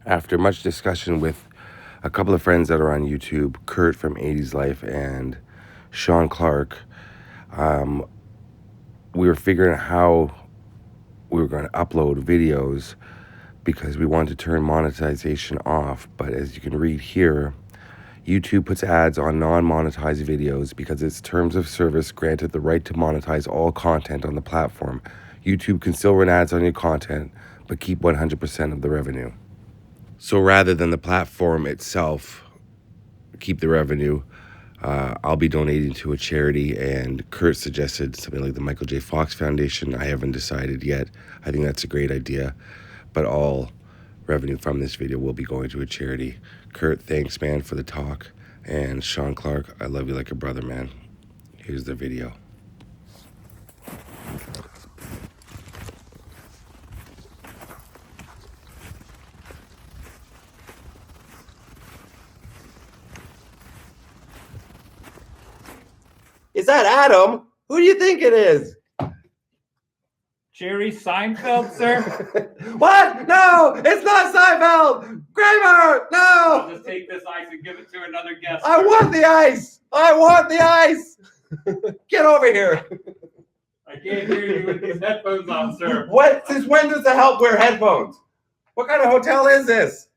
After much discussion with a couple of friends that are on YouTube, Kurt from 80s Life and Sean Clark, we were figuring out how we were going to upload videos because we wanted to turn monetization off. But as you can read here, YouTube puts ads on non-monetized videos because its terms of service granted the right to monetize all content on the platform. YouTube can still run ads on your content, but keep 100% of the revenue. So rather than the platform itself keep the revenue, I'll be donating to a charity, and Kurt suggested something like the Michael J. Fox Foundation. I haven't decided yet. I think that's a great idea, but all revenue from this video will be going to a charity. Kurt, thanks, man, for the talk. And Sean Clark, I love you like a brother, man. Here's the video. Is that Adam? Who do you think it is? Jerry Seinfeld, sir? What? No, it's not Seinfeld! Kramer, no! I'll just take this ice and give it to another guest. I want the ice! I want the ice! Get over here. I can't hear you with these headphones on, sir. What? Since when does the help wear headphones? What kind of hotel is this?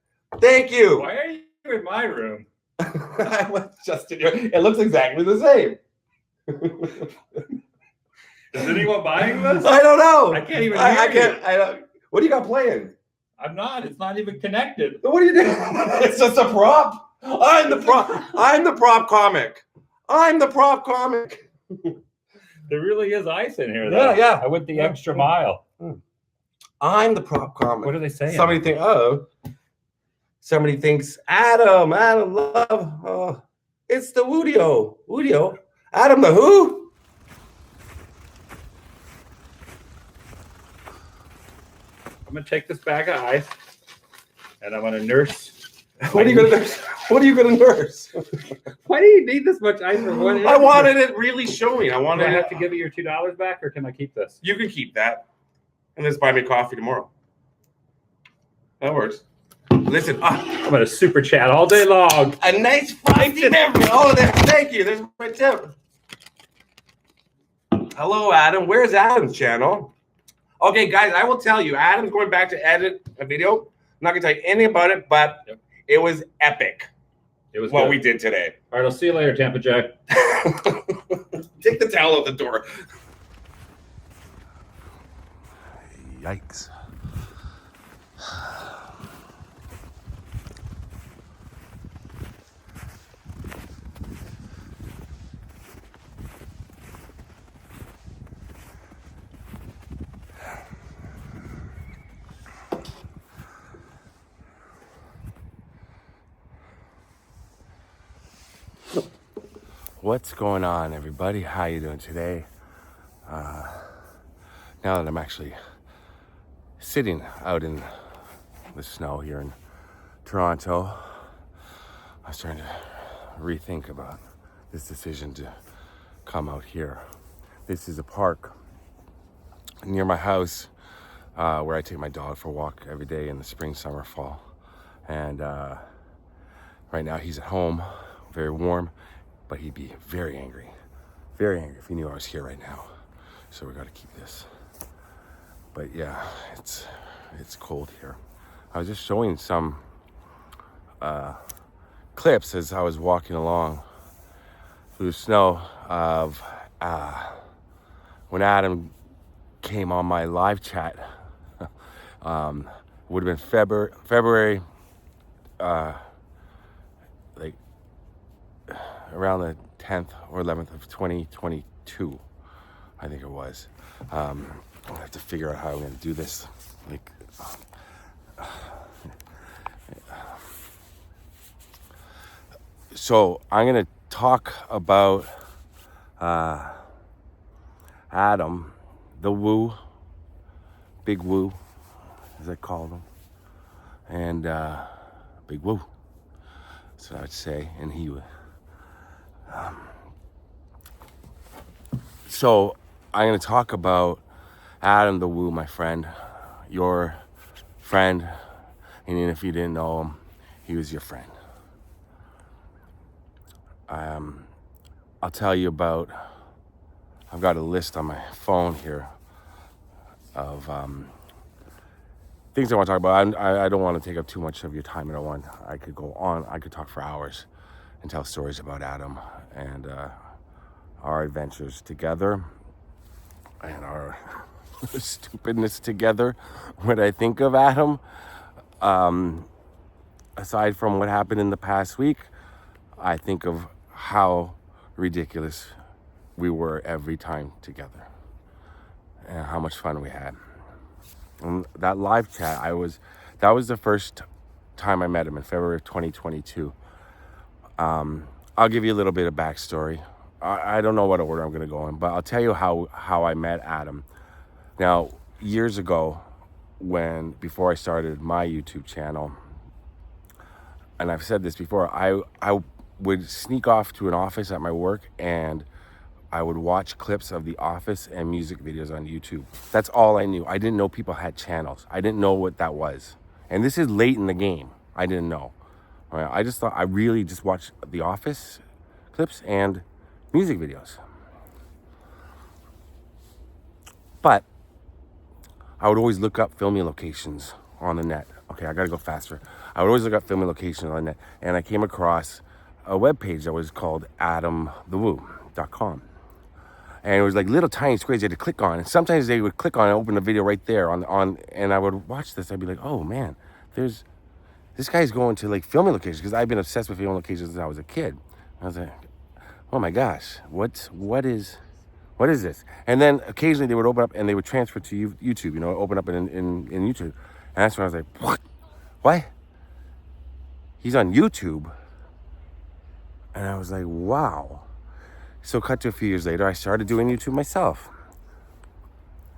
Thank you. Why are you in my room? I was just in your... It looks exactly the same. Is anyone buying this? I don't know. I can't even hear I you. can't. I don't. What do you got playing? I'm not. It's not even connected. What are you doing? It's just a prop. I'm the prop. I'm the prop comic. I'm the prop comic. There really is ice in here, though. Yeah. I went the extra mile. I'm the prop comic. What are they saying? Somebody thinks Adam Love. Oh, it's the Woodio. Adam the who? I'm going to take this bag of ice, and I'm going to nurse. What are you going to nurse? What are you going to nurse? Why do you need this much ice for one? I wanted it really showing. I Do wanted I it. have to give you your $2 back, or can I keep this? You can keep that, and just buy me coffee tomorrow. That works. Listen, I'm going to super chat all day long. a nice frosty beverage. Oh, thank you. There's my tip. Hello, Adam. Where's Adam's channel? Okay, guys, I will tell you. Adam's going back to edit a video. I'm not going to tell you anything about it, but it was epic. It was what good. we did today. All right, I'll see you later, Tampa Jack. Take the towel out the door. Yikes. What's going on, everybody? How you doing today? Now that I'm actually sitting out in the snow here in Toronto, I'm starting to rethink about this decision to come out here. This is a park near my house where I take my dog for a walk every day in the spring, summer, fall. And right now he's at home, very warm, but he'd be very angry if he knew I was here right now. So we got to keep this. But yeah, it's cold here. I was just showing some clips as I was walking along through the snow of when Adam came on my live chat. Would have been February, like around the 10th or 11th of 2022, I think it was. I have to figure out how I'm going to do this. So I'm going to talk about Adam, the Woo, Big Woo, as I call them, and Big Woo. That's what I would say, and he would. So I'm going to talk about Adam the Woo, my friend, your friend, And if you didn't know him, he was your friend. I'll tell you about, I've got a list on my phone here of things I want to talk about. I don't want to take up too much of your time. I could go on. I could talk for hours and tell stories about Adam and our adventures together and our stupidness together. When I think of Adam, aside from what happened in the past week, I think of how ridiculous we were every time together and how much fun we had. And that live chat, that was the first time I met him in February of 2022. I'll give you a little bit of backstory. I don't know what order I'm going to go in, but I'll tell you how I met Adam. Now, years ago, before I started my YouTube channel, and I've said this before, I would sneak off to an office at my work and I would watch clips of The Office and music videos on YouTube. That's all I knew. I didn't know people had channels. I didn't know what that was. And this is late in the game. I didn't know. I just thought I really just watched The Office clips and music videos. But I would always look up filming locations on the net. Okay, I gotta go faster. I would always look up filming locations on the net. And I came across a webpage that was called TheDailyWoo.com. And it was like little tiny squares you had to click on. And sometimes they would click on and open the video right there and I would watch this. I'd be like, oh man, this guy's going to like filming locations, because I've been obsessed with filming locations since I was a kid. I was like, oh my gosh, what is this? And then occasionally they would open up and they would transfer to YouTube, open up in YouTube. And that's when I was like, what? He's on YouTube? And I was like, wow. So cut to a few years later, I started doing YouTube myself.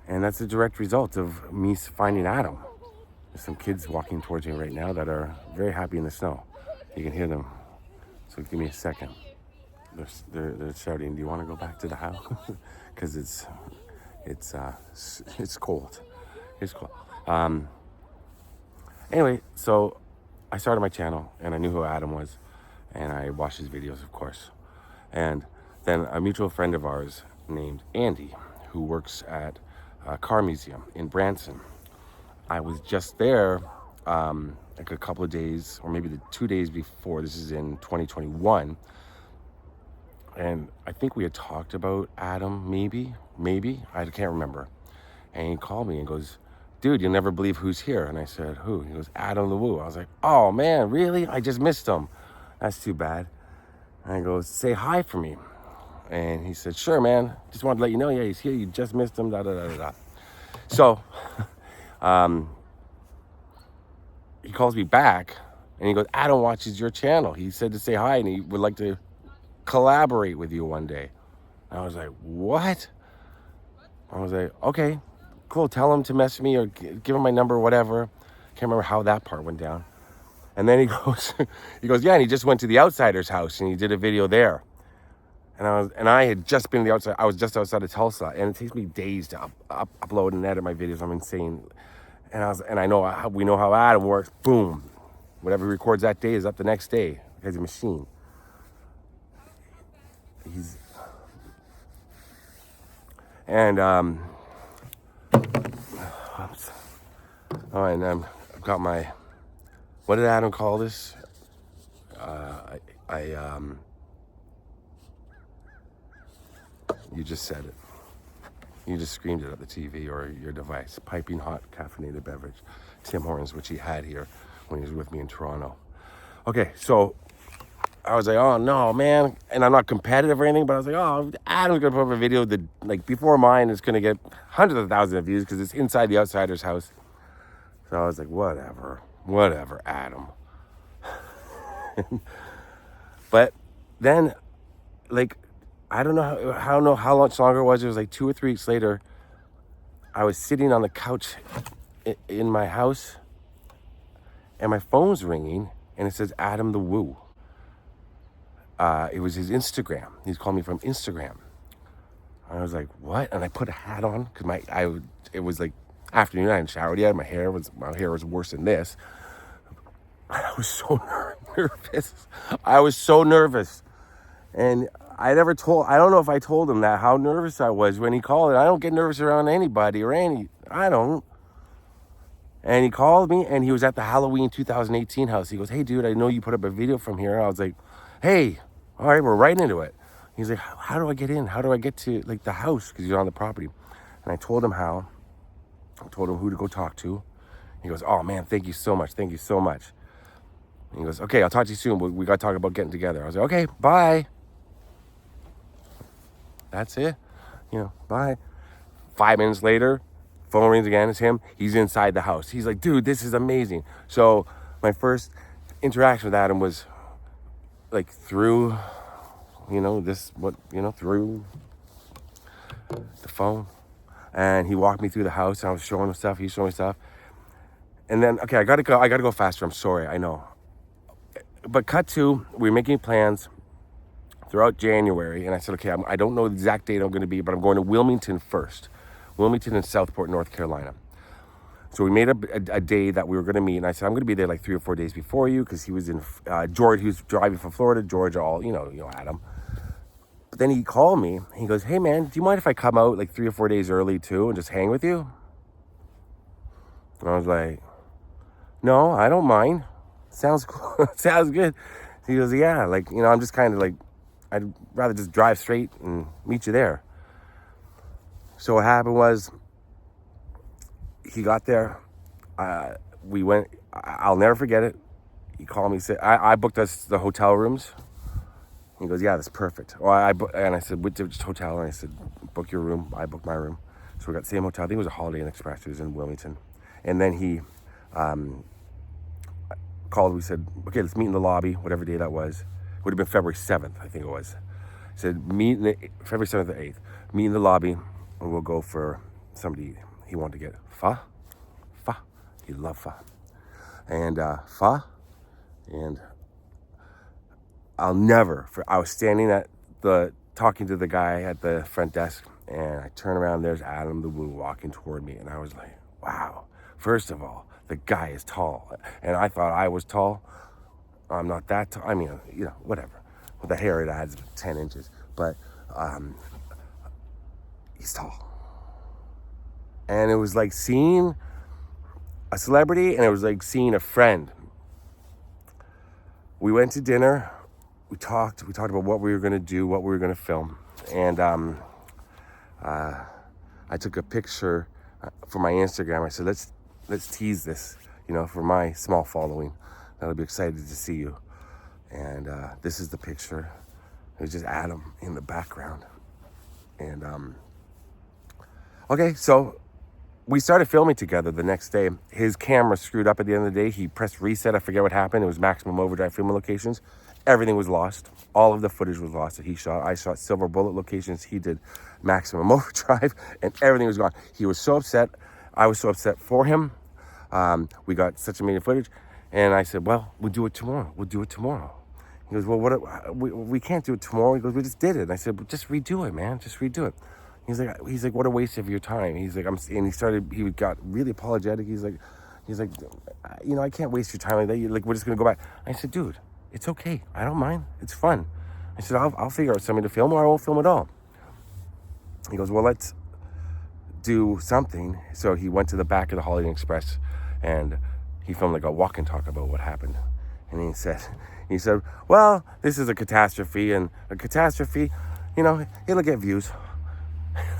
And that's a direct result of me finding Adam. There's some kids walking towards me right now that are very happy in the snow. You can hear them. So give me a second. They're shouting, do you want to go back to the house? Because it's cold. It's cold. Anyway, so I started my channel and I knew who Adam was. And I watched his videos, of course. And then a mutual friend of ours named Andy, who works at a car museum in Branson. I was just there like a couple of days, or maybe the 2 days before. This is in 2021. And I think we had talked about Adam, maybe, I can't remember. And he called me and goes, dude, you'll never believe who's here. And I said, who? He goes, Adam the Woo. I was like, oh man, really? I just missed him. That's too bad. And I go, say hi for me. And he said, sure, man. Just wanted to let you know, yeah, he's here. You just missed him, da-da-da-da-da. So, he calls me back, and he goes, Adam watches your channel. He said to say hi, and he would like to collaborate with you one day. And I was like, what? I was like, okay, cool. Tell him to message me or give him my number or whatever. Can't remember how that part went down. And then he goes, yeah, and he just went to the Outsider's house, and he did a video there. And I had just been to the outside. I was just outside of Tulsa, and it takes me days to upload and edit my videos. I'm insane. And I know we know how Adam works. Boom, whatever he records that day is up the next day. He's a machine. And I've got my. What did Adam call this? You just said it. You just screamed it at the TV or your device. Piping hot caffeinated beverage. Tim Hortons, which he had here when he was with me in Toronto. Okay, so I was like, oh no, man. And I'm not competitive or anything, but I was like, oh, Adam's gonna put up a video that, like, before mine is gonna get hundreds of thousands of views because it's inside the Outsider's house. So I was like, whatever, Adam. But then, like, I don't know how much longer it was. It was like 2 or 3 weeks later. I was sitting on the couch in my house, and my phone's ringing, and it says Adam the Woo. It was his Instagram. He's calling me from Instagram. I was like, what? And I put a hat on because it was like afternoon. I hadn't showered yet. My hair was worse than this. I was so nervous. I was so nervous. And I don't know if I told him that, how nervous I was when he called. I don't get nervous around anybody I don't. And he called me, and he was at the Halloween 2018 house. He goes, hey, dude, I know you put up a video from here. I was like, hey, all right, we're right into it. He's like, how do I get in? How do I get to, like, the house? Because he's on the property. And I told him how. I told him who to go talk to. He goes, oh, man, thank you so much. Thank you so much. And he goes, okay, I'll talk to you soon. We got to talk about getting together. I was like, okay, bye. That's it. Bye. 5 minutes later, phone rings again. It's him. He's inside the house. He's like, dude, this is amazing. So my first interaction with Adam was like through, through the phone. And he walked me through the house, and I was showing him stuff. He's showing me stuff. And then, okay, I gotta go faster. I'm sorry, I know. But cut to, we're making plans throughout January. And I said, okay, I don't know the exact date I'm going to be, but I'm going to Wilmington first. Wilmington and Southport, North Carolina. So we made a day that we were going to meet. And I said, I'm going to be there like 3 or 4 days before you, because he was in Georgia. He was driving from Florida, Georgia, all, Adam. But then he called me. He goes, hey, man, do you mind if I come out like 3 or 4 days early too and just hang with you? And I was like, no, I don't mind. Sounds cool. Sounds good. He goes, yeah, like, I'm just kind of like, I'd rather just drive straight and meet you there. So what happened was, he got there. We went, I'll never forget it. He called me, said, I booked us the hotel rooms. He goes, yeah, that's perfect. And I said, which hotel? And I said, book your room. I booked my room. So we got the same hotel. I think it was a Holiday Inn Express. It was in Wilmington. And then he called. We said, okay, let's meet in the lobby, whatever day that was. It would have been February 7th, I think it was. He said, meet February 7th or 8th. Meet in the lobby, and we'll go for something to eat. He wanted to get pho. He loved pho. And pho. And I'll never, I was standing talking to the guy at the front desk, and I turn around, there's Adam the Woo walking toward me, and I was like, wow. First of all, the guy is tall, and I thought I was tall. I'm not that tall. I mean, whatever. With the hair, it adds 10 inches, but he's tall. And it was like seeing a celebrity, and it was like seeing a friend. We went to dinner. We talked about what we were going to do, what we were going to film. And I took a picture for my Instagram. I said, let's tease this, for my small following. That'll be excited to see you. And this is the picture. It was just Adam in the background. And okay, so we started filming together the next day. His camera screwed up at the end of the day. He pressed reset. I forget what happened. It was maximum overdrive filming locations. Everything was lost. All of the footage was lost that he shot. I shot silver bullet locations. He did maximum overdrive, and everything was gone. He was so upset. I was so upset for him. We got such amazing footage. And I said, well, we'll do it tomorrow. He goes, well, we can't do it tomorrow. He goes, we just did it. And I said, well, just redo it, man. Just redo it. He's like, what a waste of your time. He's like, he got really apologetic. He's like, I can't waste your time like that. We're just going to go back. I said, dude, it's okay. I don't mind. It's fun. I said, I'll figure out something to film, or I won't film at all. He goes, well, let's do something. So he went to the back of the Holiday Inn Express, and he filmed like a walk and talk about what happened. And he said, well, this is a catastrophe, and a catastrophe, it'll get views.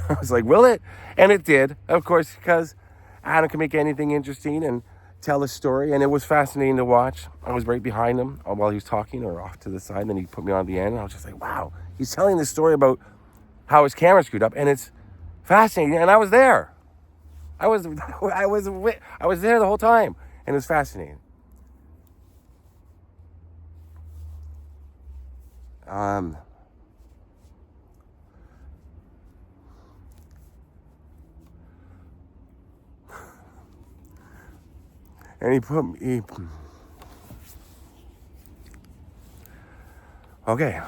I was like, will it? And it did, of course, because Adam can make anything interesting and tell a story, and it was fascinating to watch. I was right behind him while he was talking, or off to the side, and then he put me on the end, and I was just like, wow, he's telling this story about how his camera screwed up, and it's fascinating, and I was there. I was there the whole time, and it was fascinating. And he put me, okay.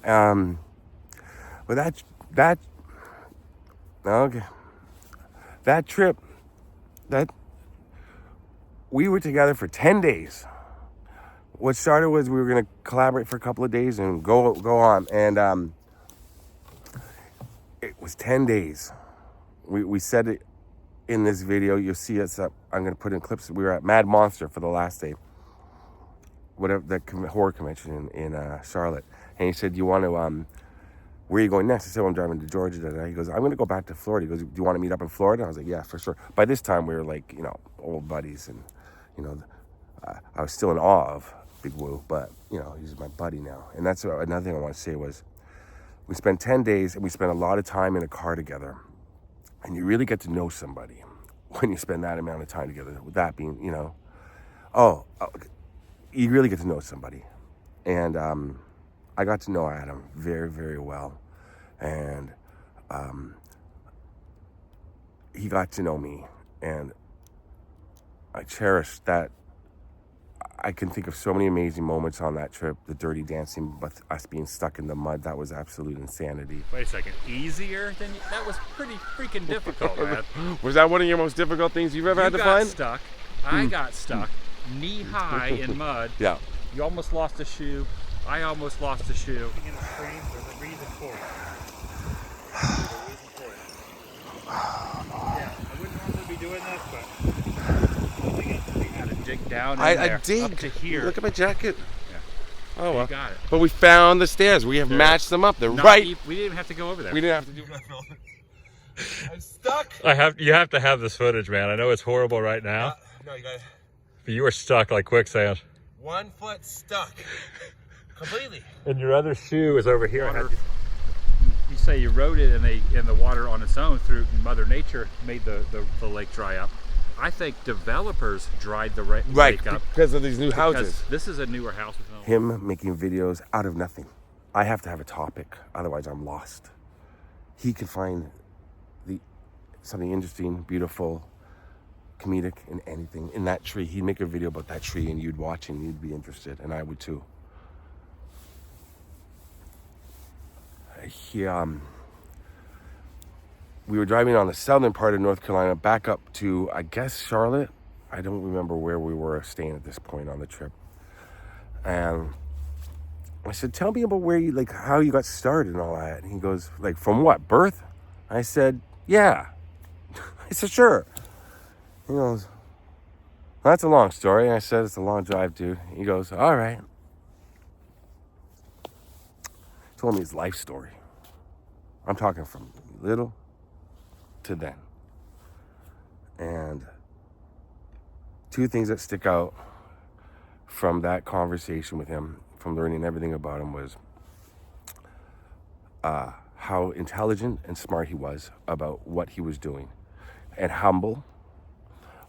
Well, that trip, we were together for 10 days. what started was we were gonna collaborate for a couple of days and go on, and it was 10 days. We said it in this video. You'll see us up. I'm gonna put in clips. We were at Mad Monster for the last day, whatever the horror convention in Charlotte, and he said, "You want to where are you going next?" I said, "Well, I'm driving to Georgia today." He goes, "I'm going to go back to Florida." He goes, "Do you want to meet up in Florida?" I was like, "Yeah, for sure." By this time, we were like, old buddies, and I was still in awe of Big Woo, but he's my buddy now. And that's another thing I want to say was, we spent 10 days, and we spent a lot of time in a car together, and you really get to know somebody when you spend that amount of time together. With that being, you really get to know somebody, and I got to know Adam very, very well, and he got to know me, and I cherish that. I can think of so many amazing moments on that trip. The dirty dancing, but us being stuck in the mud, that was absolute insanity. Wait a second, easier than that was pretty freaking difficult, man. Was that one of your most difficult things you've ever had to find? Stuck. I got stuck knee high in mud. Yeah. You almost lost a shoe. I almost lost a shoe. In a stream, there's a reason for it. Yeah, I wouldn't normally be doing this, but we had to dig down in there, I dig. up to here. Look at my jacket. Yeah. Oh well. You got it. But we found the stairs. We have matched them up. They're We didn't even have to go over there. We didn't have to do that. I'm stuck. You have to have this footage, man. I know it's horrible right now. No, you got it. But you were stuck like quicksand. 1 foot stuck. Completely. And your other shoe is over here. You say you rode it and the water on its own through Mother Nature made the lake dry up. I think developers dried the lake up because of these new houses. This is a newer house. Him making videos out of nothing. I have to have a topic, otherwise I'm lost. He could find something interesting, beautiful, comedic in anything. In that tree, he'd make a video about that tree, and you'd watch and you'd be interested, and I would too. We were driving on the southern part of North Carolina, back up to, I guess, Charlotte. I don't remember where we were staying at this point on the trip. And I said, "Tell me about how you got started and all that." And he goes, "From what, birth?" I said, "Yeah." I said, "Sure." He goes, "Well, that's a long story." I said, "It's a long drive, dude." He goes, "All right." He told me his life story. I'm talking from little to then. And two things that stick out from that conversation with him, from learning everything about him, was how intelligent and smart he was about what he was doing, and humble.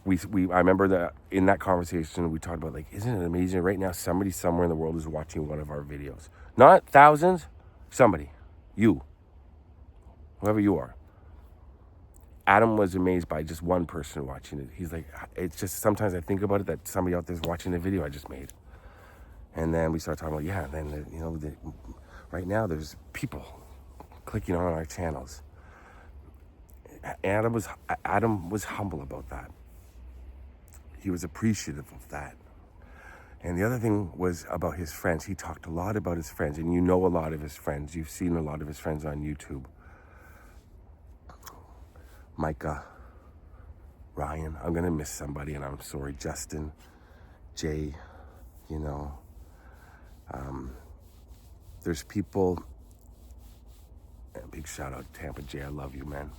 I remember that in that conversation we talked about, isn't it amazing right now somebody somewhere in the world is watching one of our videos? Not thousands, somebody, you, whoever you are. Adam was amazed by just one person watching it. He's like, it's just, sometimes I think about it that somebody out there's watching the video I just made. And then we start talking about, yeah, then, right now there's people clicking on our channels. Adam was humble about that. He was appreciative of that. And the other thing was about his friends. He talked a lot about his friends, and you know a lot of his friends. You've seen a lot of his friends on YouTube. Micah, Ryan, I'm gonna miss somebody, and I'm sorry. Justin, Jay, there's people. And big shout out to Tampa Jay, I love you, man.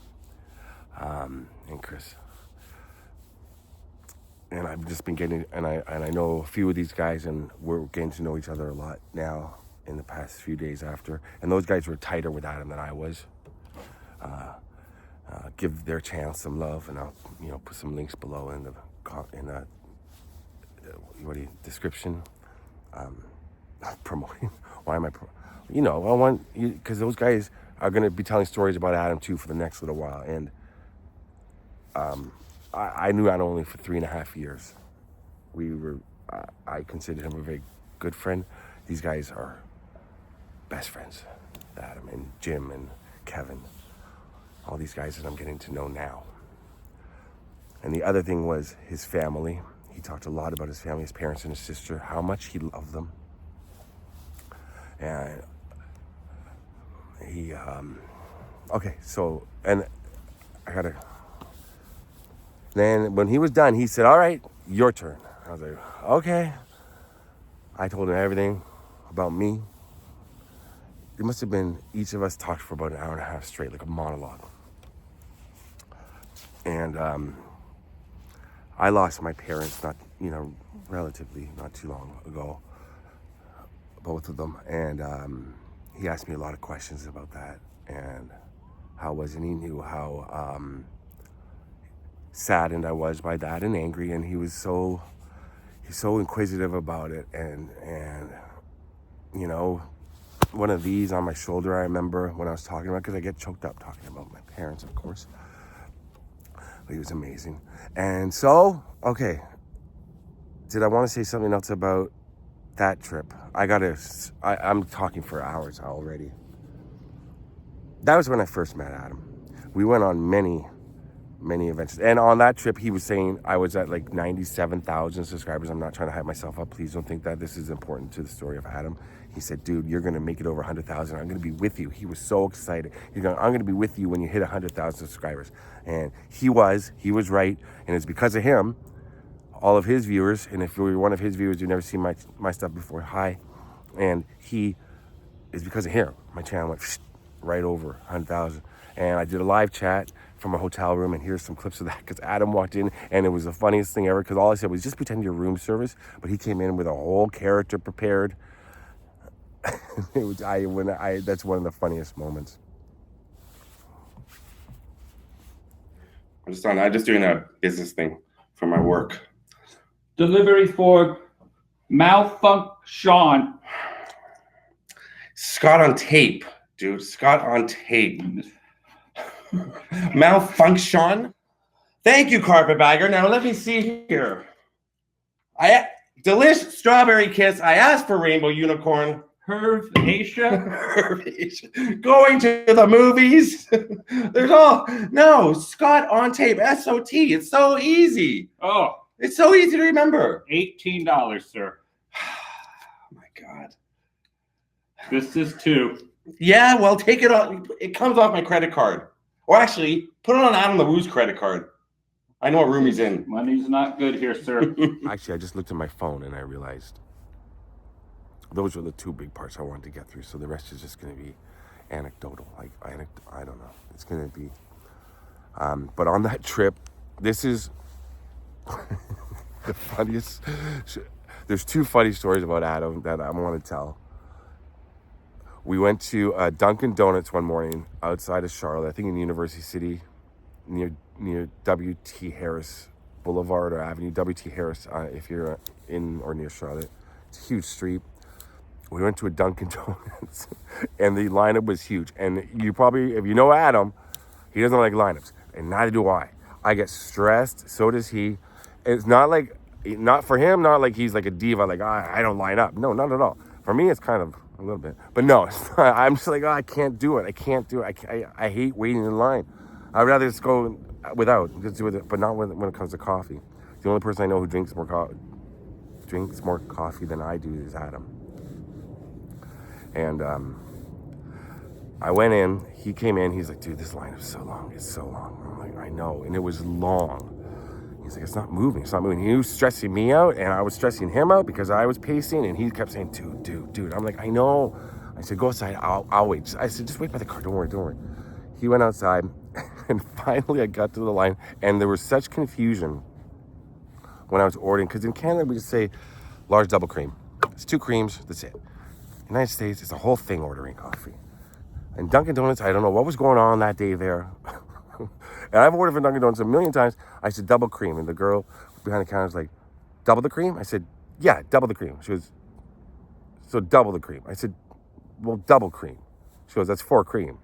And Chris. And I've just been getting, and I know a few of these guys, and we're getting to know each other a lot now in the past few days after. And those guys were tighter with Adam than I was. Give their channel some love, and I'll put some links below in the description. Promoting. Why am I? I want you, because those guys are going to be telling stories about Adam too for the next little while, and I knew Adam only for 3.5 years. I considered him a very good friend. These guys are best friends, Adam and Jim and Kevin. All these guys that I'm getting to know now. And the other thing was his family. He talked a lot about his family, his parents and his sister, how much he loved them. And he, okay, so, and I gotta, then when he was done, he said, all right, your turn. I was like, okay. I told him everything about me. It must have been, each of us talked for about an hour and a half straight, like a monologue. And I lost my parents, not, relatively not too long ago, both of them. And he asked me a lot of questions about that and how was it. And he knew how saddened I was by that and angry. And he's so inquisitive about it. And one of these on my shoulder, I remember when I was talking about, because I get choked up talking about my parents, of course. But he was amazing. And so, okay, did I want to say something else about that trip? I'm talking for hours already. That was when I first met Adam. We went on many adventures. And on that trip, he was saying I was at like 97,000 subscribers. I'm not trying to hype myself up. Please don't think that this is important to the story of Adam. He said, dude, you're going to make it over 100,000. I'm going to be with you. He was so excited. He's going, I'm going to be with you when you hit 100,000 subscribers. And he was right. And it's because of him, all of his viewers, and if you're one of his viewers, you've never seen my stuff before, hi. And it's because of him. My channel went right over 100,000. And I did a live chat from a hotel room, and here's some clips of that, because Adam walked in, and it was the funniest thing ever, because all I said was just pretend you're room service, but he came in with a whole character prepared. That's one of the funniest moments. I'm just doing a business thing for my work. Delivery for malfunction. Scott on tape, dude. Scott on tape. Malfunction. Thank you, Carpetbagger. Now let me see here. Delish strawberry kiss. I asked for rainbow unicorn. Hervacia. Going to the movies. No, Scott on tape. SOT. It's so easy. Oh. It's so easy to remember. $18, sir. Oh my God. This is $2. Yeah, well, take it off. It comes off my credit card. Or actually, put it on Adam LaWoo's credit card. I know what room he's in. Money's not good here, sir. Actually, I just looked at my phone and I realized those were the two big parts I wanted to get through. So the rest is just going to be anecdotal. I don't know. It's going to be. But on that trip, this is the funniest. There's two funny stories about Adam that I want to tell. We went to Dunkin Donuts one morning outside of Charlotte, I think in University City, near W.T. Harris Boulevard or Avenue, W.T. Harris, if you're in or near Charlotte. It's a huge street. We went to a Dunkin Donuts, and the lineup was huge. And you probably, if you know Adam, he doesn't like lineups, and neither do I. I get stressed, so does he. It's not like he's like a diva, like, I don't line up. No, not at all. For me, it's kind of a little bit. But no, I'm just like, I can't do it. I hate waiting in line. I'd rather just go without, just do it, but not when it comes to coffee. The only person I know who drinks more coffee than I do is Adam. And I went in, he came in, he's like, dude, this line is so long, it's so long. I'm like, I know, and it was long. He's like, it's not moving. He was stressing me out, and I was stressing him out because I was pacing, and he kept saying, dude. I'm like, I know. I said, go outside, I'll wait. I said, just wait by the car, don't worry. He went outside, and finally I got to the line, and there was such confusion when I was ordering, because in Canada we just say large double cream. It's 2 creams, that's it. United States, it's a whole thing ordering coffee. And Dunkin' Donuts, I don't know what was going on that day there. And I've ordered from Dunkin' Donuts a million times. I said, double cream. And the girl behind the counter was like, double the cream? I said, yeah, double the cream. She goes, so double the cream. I said, well, double cream. She goes, that's 4 cream.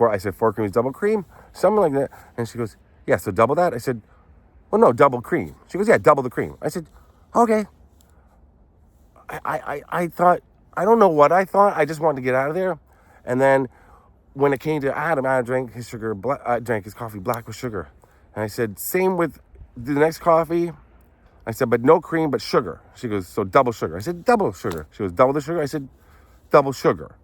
I said, 4 cream is double cream? Something like that. And she goes, yeah, so double that? I said, well, no, double cream. She goes, yeah, double the cream. I said, okay. I thought, I don't know what I thought. I just wanted to get out of there. And then when it came to Adam drank his coffee black with sugar. And I said, same with the next coffee. I said, but no cream, but sugar. She goes, so double sugar. I said, double sugar. She goes, double the sugar? I said, double sugar.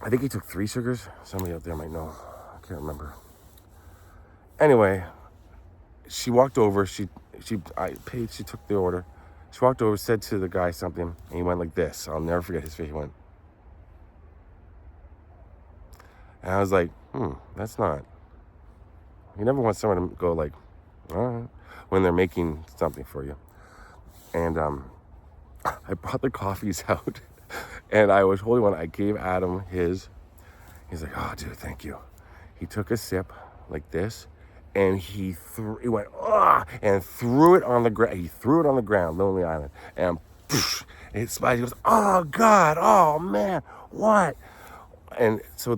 I think he took 3 sugars. Somebody out there might know. I can't remember. Anyway, she walked over. I paid. She took the order. She walked over, said to the guy something, and he went like this. I'll never forget his face. He went. And I was like, that's not. You never want someone to go like, all right, when they're making something for you. And I brought the coffees out, and I was holding one. I gave Adam his. He's like, oh, dude, thank you. He took a sip like this, and he went, and threw it on the ground. He threw it on the ground, Lonely Island, and poof, it splashed. He goes, oh, God, oh, man, what? And so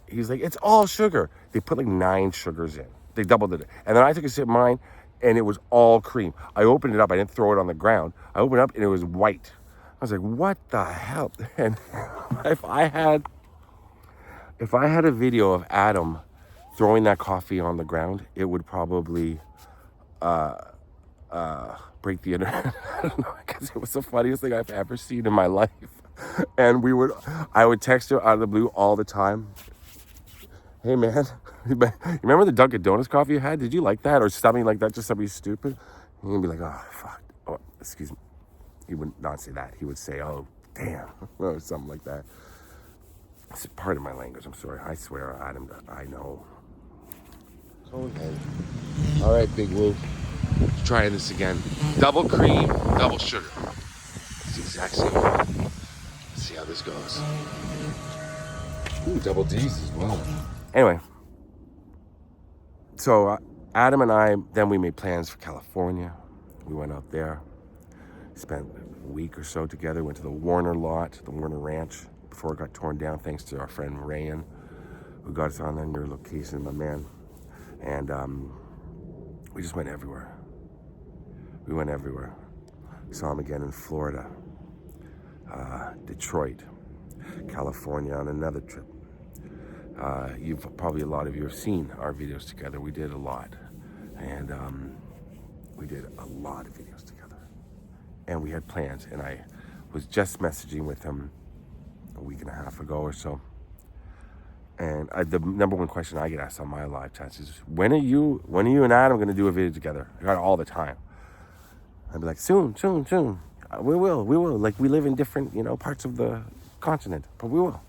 he's like, it's all sugar. They put like 9 sugars in. They doubled it. And then I took a sip of mine, and it was all cream. I opened it up. I didn't throw it on the ground. I opened it up, and it was white. I was like, what the hell? And if I had a video of Adam throwing that coffee on the ground, it would probably break the internet. I don't know, because it was the funniest thing I've ever seen in my life. And I would text her out of the blue all the time. Hey man, you remember the Dunkin Donuts coffee you had? Did you like that? Or something like that, just something stupid? And he'd be like, oh, fuck. Oh, excuse me. He would not say that. He would say, oh, damn. Or something like that. It's part of my language. I'm sorry. I swear, Adam, I know. Go ahead. All right, Big Woo. Trying this again. Double cream, double sugar. It's the exact same one. Let's see how this goes. Ooh, double D's as well. Anyway. So Adam and I, then we made plans for California. We went out there. Spent a week or so together. Went to the Warner lot, the Warner Ranch, before it got torn down, thanks to our friend Rayan, who got us on their location, my man. And we just went everywhere. We went everywhere. Saw him again in Florida, Detroit, California on another trip. A lot of you have seen our videos together. We did a lot. And we did a lot of videos together. And we had plans, and I was just messaging with him a week and a half ago or so. And the number one question I get asked on my live chats is, when are you and Adam going to do a video together? I got it all the time. I'd be like, soon. We will. Like, we live in different, parts of the continent, but we will.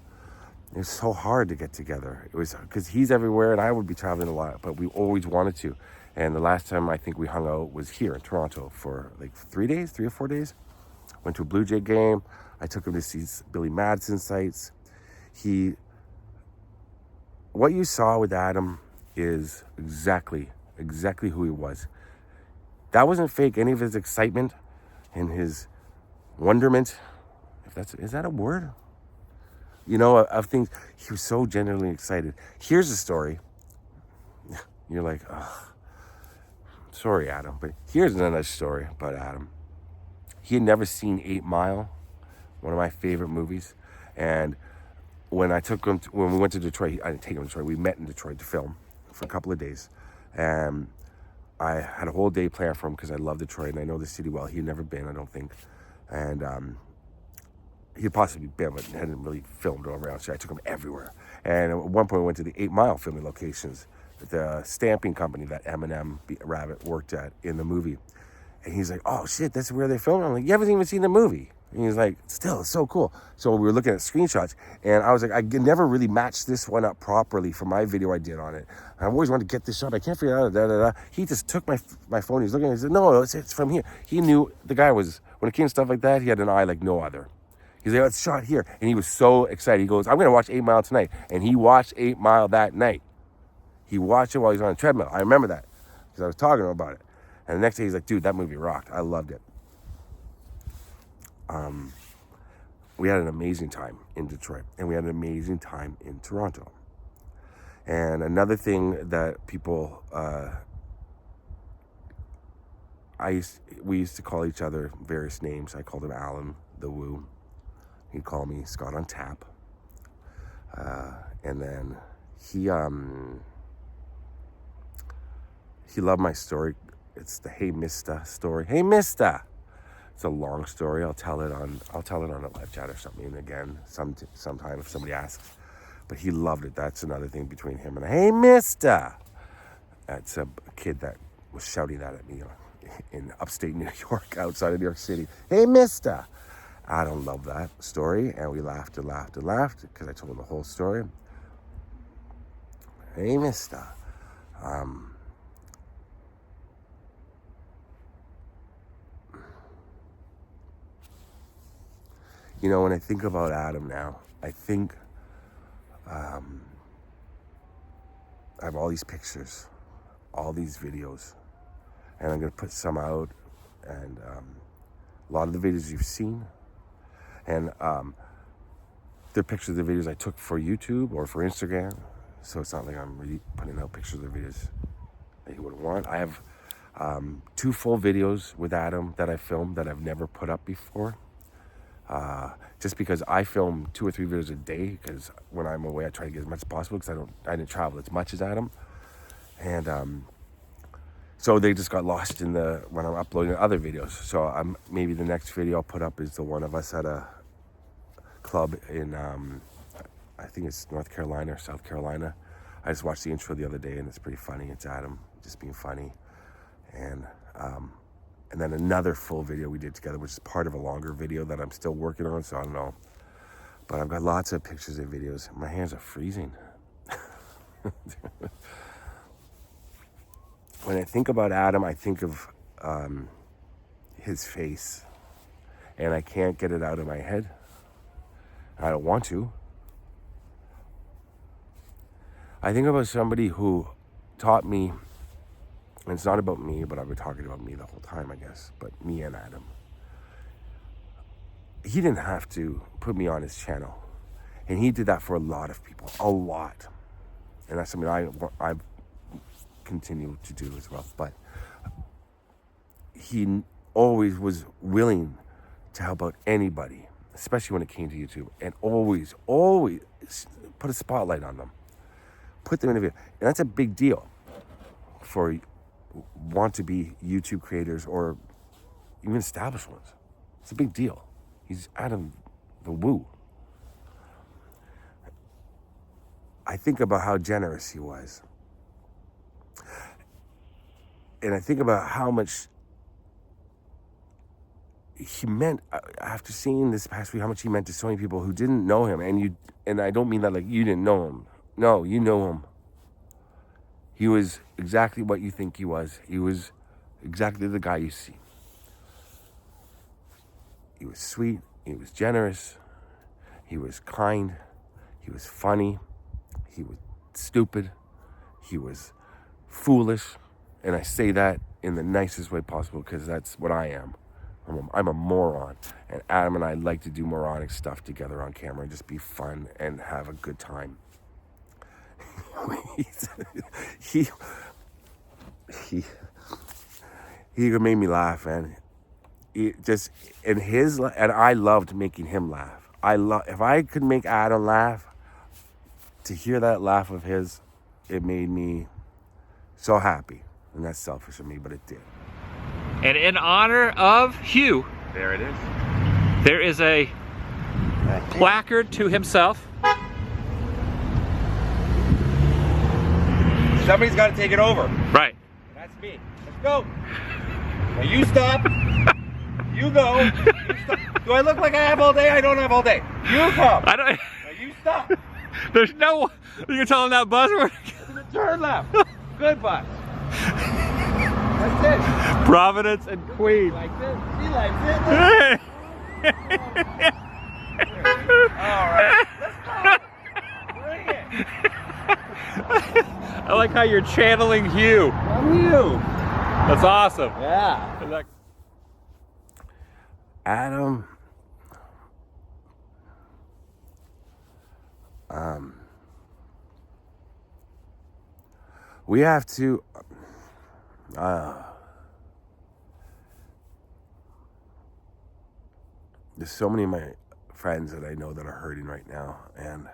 It's so hard to get together. It was because he's everywhere, and I would be traveling a lot, but we always wanted to. And the last time I think we hung out was here in Toronto for like 3 or 4 days. Went to a Blue Jay game. I took him to see Billy Madison sites. What you saw with Adam is exactly who he was. That wasn't fake. Any of his excitement and his wonderment, is that a word? Of things. He was so genuinely excited. Here's a story. You're like, oh, sorry, Adam. But here's another story about Adam. He had never seen 8 Mile, one of my favorite movies. And when we went to Detroit, I didn't take him to Detroit. We met in Detroit to film for a couple of days. And I had a whole day planned for him because I love Detroit and I know the city well. He had never been, I don't think. And he'd possibly been, but hadn't really filmed all around. So I took him everywhere. And at one point, we went to the 8 Mile filming locations, the stamping company that Eminem Rabbit worked at in the movie. And he's like, oh shit, that's where they filmed. I'm like, you haven't even seen the movie. And he's like, still, it's so cool. So we were looking at screenshots, and I was like, I never really matched this one up properly for my video I did on it. I've always wanted to get this shot. I can't figure it out. He just took my phone. He's looking at it. He said, no, it's from here. He knew the guy was, when it came to stuff like that, he had an eye like no other. He's like, oh, it's shot here. And he was so excited. He goes, I'm going to watch 8 Mile tonight. And he watched 8 Mile that night. He watched it while he was on a treadmill. I remember that because I was talking to him about it. And the next day he's like, dude, that movie rocked. I loved it. We had an amazing time in Detroit, and we had an amazing time in Toronto. And another thing that people, we used to call each other various names. I called him Alan the Woo. He'd call me Scott on Tap. And then he loved my story It's the Hey Mister story. Hey Mister. It's a long story. I'll tell it on a live chat or something again sometime if somebody asks. But he loved it. That's another thing between him and Hey Mister. That's a kid that was shouting that at me in upstate New York, outside of New York City. Hey Mister. Adam loved that story, and we laughed and laughed and laughed because I told him the whole story. Hey Mister. You know, when I think about Adam now, I think I have all these pictures, all these videos, and I'm going to put some out, and a lot of the videos you've seen, and they're pictures of the videos I took for YouTube or for Instagram, so it's not like I'm really putting out pictures of the videos that you would want. I have 2 full videos with Adam that I filmed that I've never put up before. Just because I film 2 or 3 videos a day, because when I'm away I try to get as much as possible, because I didn't travel as much as Adam, and so they just got lost in when I'm uploading other videos. So maybe the next video I'll put up is the one of us at a club in I think it's North Carolina or South Carolina. I just watched the intro the other day and it's pretty funny. It's Adam just being funny, and then another full video we did together, which is part of a longer video that I'm still working on, so I don't know. But I've got lots of pictures and videos. My hands are freezing. When I think about Adam, I think of his face, and I can't get it out of my head. I don't want to. I think about somebody who taught me, and it's not about me, but I've been talking about me the whole time, I guess, but me and Adam. He didn't have to put me on his channel, and he did that for a lot of people, a lot. And that's something I've continued to do as well. But he always was willing to help out anybody, especially when it came to YouTube, and always put a spotlight on them, put them in a video. And that's a big deal for want-to-be YouTube creators or even established ones. It's a big deal. He's Adam the Woo. I think about how generous he was. And I think about how much he meant, after seeing this past week, how much he meant to so many people who didn't know him. And I don't mean that like you didn't know him. No, you know him. He was exactly what you think he was. He was exactly the guy you see. He was sweet. He was generous. He was kind. He was funny. He was stupid. He was foolish. And I say that in the nicest way possible because that's what I am. I'm a moron. And Adam and I like to do moronic stuff together on camera and just be fun and have a good time. he made me laugh, man. And I loved making him laugh. If I could make Adam laugh, to hear that laugh of his, it made me so happy. And that's selfish of me, but it did. And in honor of Hugh, There it is. there is a placard to himself. Somebody's got to take it over. Right. That's me. Let's go. Now you stop. You go. You stop. Do I look like I have all day? I don't have all day. You come. I don't. Now you stop. There's no. You can tell him that buzzword. Turn left. Good bus. That's it. Providence and Queen. Like this. She likes it. Hey. All right. Let's go. Bring it. I like how you're channeling Hugh. I'm you. That's awesome. Yeah. Adam, we have to, there's so many of my friends that I know that are hurting right now, and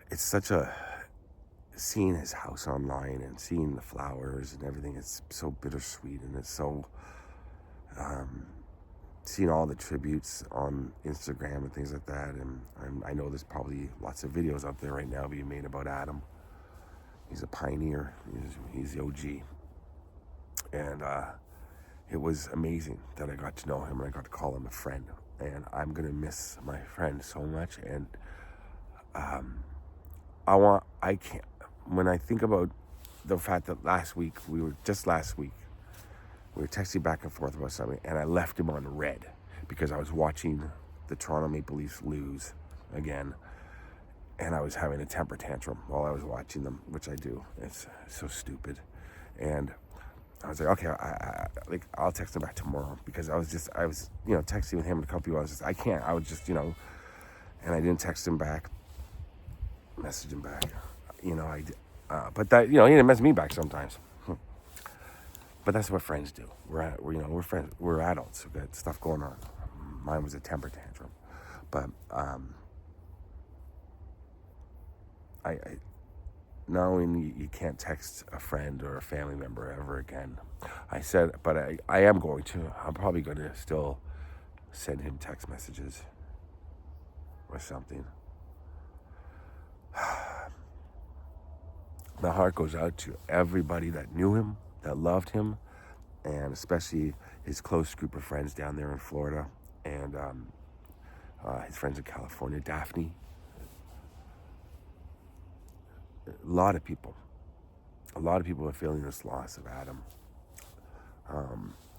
it's such a seeing his house online and seeing the flowers and everything, it's so bittersweet, and it's so seeing all the tributes on Instagram and things like that. And I know there's probably lots of videos out there right now being made about Adam. He's a pioneer. He's the OG. And it was amazing that I got to know him and I got to call him a friend. And I'm going to miss my friend so much. And I can't, when I think about the fact that last week, we were texting back and forth about something, and I left him on red because I was watching the Toronto Maple Leafs lose again, and I was having a temper tantrum while I was watching them, which I do. It's so stupid. And I was like, okay, I'll text him back tomorrow, because I was texting with him and a couple people. I was just, and I didn't text him back, message him back, but that, he didn't message me back sometimes. But that's what friends do. We're friends. We're adults. We've got stuff going on. Mine was a temper tantrum, but I not only you can't text a friend or a family member ever again. I said, but I am going to. I'm probably going to still send him text messages or something. My heart goes out to everybody that knew him, that loved him, and especially his close group of friends down there in Florida, and his friends in California, Daphne. A lot of people are feeling this loss of Adam.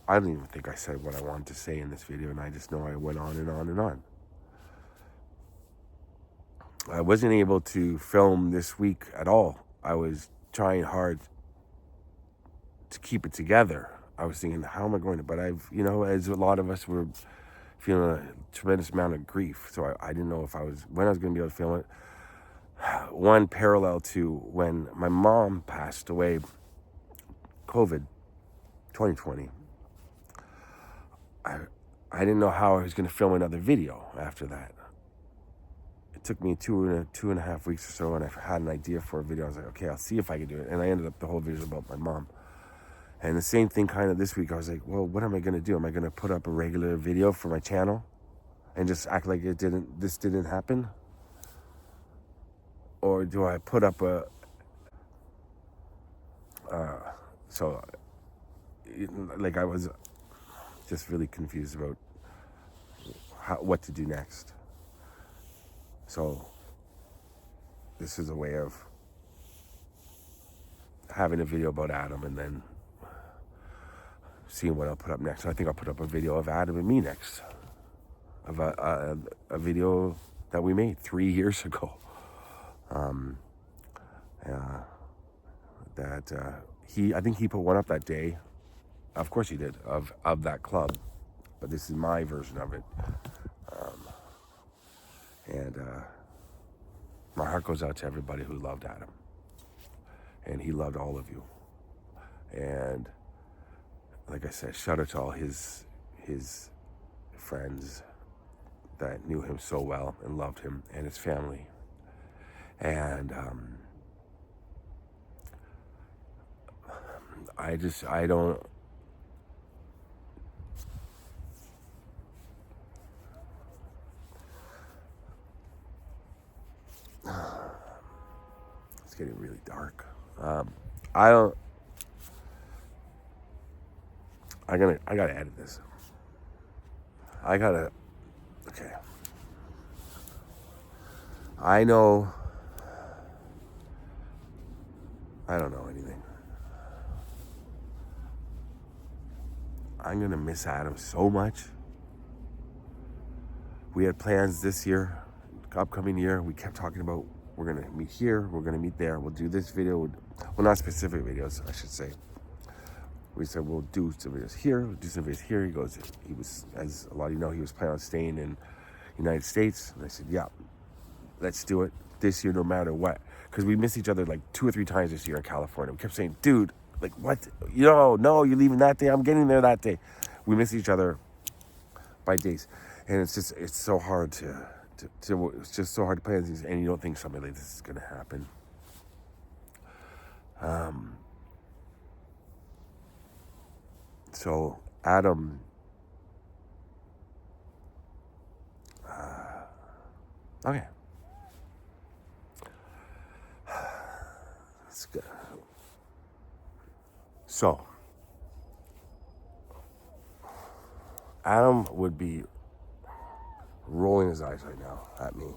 I don't even think I said what I wanted to say in this video, and I just know I went on and on and on. I wasn't able to film this week at all. I was trying hard to keep it together. I was thinking, how am I going to, but as a lot of us were feeling a tremendous amount of grief, so I didn't know when I was going to be able to film it. One parallel to when my mom passed away, COVID, 2020, I didn't know how I was going to film another video after that. It took me two and a half weeks or so, and I had an idea for a video. I was like, okay, I'll see if I can do it. And I ended up, the whole video was about my mom. And the same thing kind of this week. I was like, well, what am I going to do? Am I going to put up a regular video for my channel and just act like this didn't happen? Or do I put up I was just really confused about what to do next. So this is a way of having a video about Adam and then seeing what I'll put up next. So I think I'll put up a video of Adam and me next, of a video that we made 3 years ago. I think he put one up that day. Of course he did, of that club, but this is my version of it. My heart goes out to everybody who loved Adam, and he loved all of you. And like I said, shout out to all his friends that knew him so well and loved him, and his family. And I don't. It's getting really dark. I gotta edit this. Okay. I know. I don't know anything. I'm gonna miss Adam so much. We had plans this year, upcoming year. We kept talking about, we're gonna meet here, we're gonna meet there, we'll do this video. Well, not specific videos, I should say. We said we'll do some videos here, we'll do some videos here. He was, as a lot of you know, he was planning on staying in the United States. And I said, yeah, let's do it this year no matter what. Because we missed each other like 2 or 3 times this year in California. We kept saying, dude, like what? No, you're leaving that day, I'm getting there that day. We miss each other by days. And it's so hard it's just so hard to plan things, and you don't think something like this is gonna happen. So Adam, okay. Let's go. So Adam would be rolling his eyes right now at me.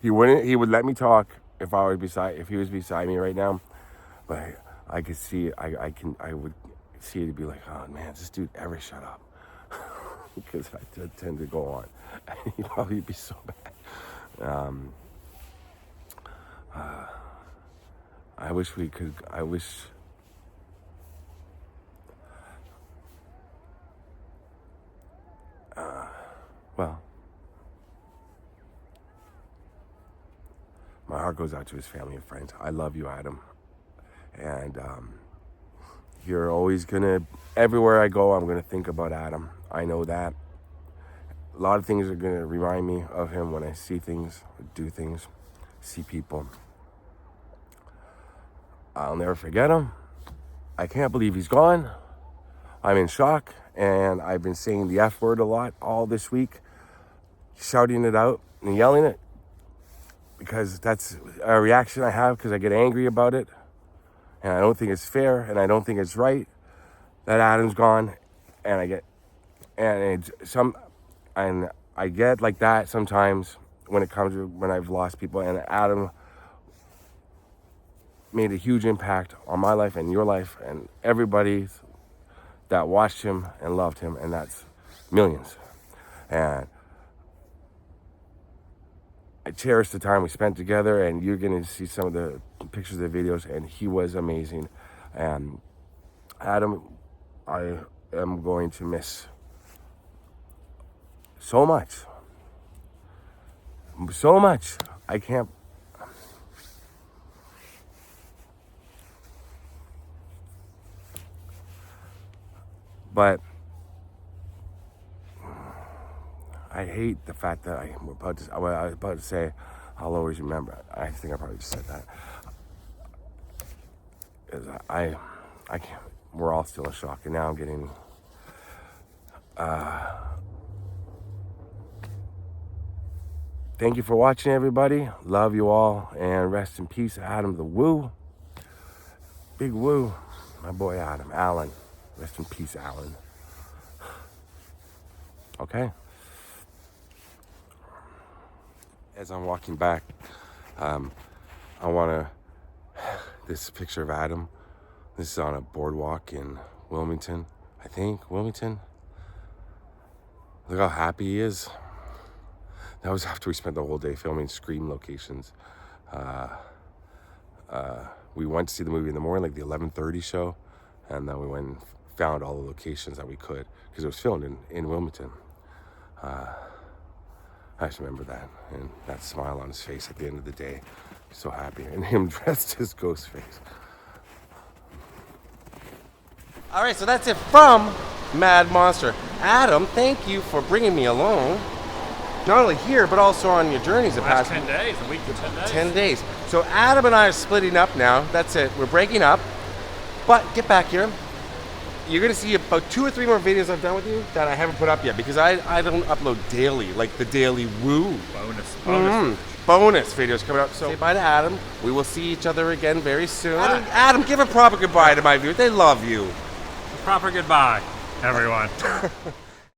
He wouldn't. He would let me talk if he was beside me right now. But I could see it. I would see it to be like, oh man, does this dude ever shut up? Because I tend to go on. He'd probably be so bad. I wish we could. Well, my heart goes out to his family and friends. I love you, Adam. And you're always gonna, everywhere I go, I'm gonna think about Adam. I know that. A lot of things are gonna remind me of him when I see things, do things, see people. I'll never forget him. I can't believe he's gone. I'm in shock, and I've been saying the F word a lot all this week, shouting it out and yelling it, because that's a reaction I have, because I get angry about it, and I don't think it's fair, and I don't think it's right that Adam's gone, and I get like that sometimes when it comes to when I've lost people, and Adam made a huge impact on my life and your life and everybody that watched him and loved him, and that's millions. And I cherish the time we spent together, and you're going to see some of the pictures of the videos, and he was amazing. And Adam, I am going to miss so much. So much. I can't. But I hate the fact that I was about to say, I'll always remember. I think I probably just said that. I can't. We're all still in shock, and now I'm getting. Thank you for watching, everybody. Love you all, and rest in peace, Adam the Woo. Big Woo, my boy Adam, Alan. Rest in peace, Alan. Okay. As I'm walking back, I want to. This picture of Adam. This is on a boardwalk in Wilmington, I think. Wilmington. Look how happy he is. That was after we spent the whole day filming Scream locations. We went to see the movie in the morning, like the 11:30 show, and then we went and found all the locations that we could, because it was filmed in Wilmington. I just remember that, and that smile on his face at the end of the day. He's so happy, and him dressed as Ghostface. All right, so that's it from Mad Monster. Adam, thank you for bringing me along. Not only here, but also on your journeys the past 10 days, a week to 10 days. 10 days. So Adam and I are splitting up now. That's it. We're breaking up. But get back here. You're going to see about 2 or 3 more videos I've done with you that I haven't put up yet, because I don't upload daily, like the Daily Woo. Bonus videos coming up. So say bye to Adam. We will see each other again very soon. Adam, give a proper goodbye to my viewers. They love you. Proper goodbye, everyone.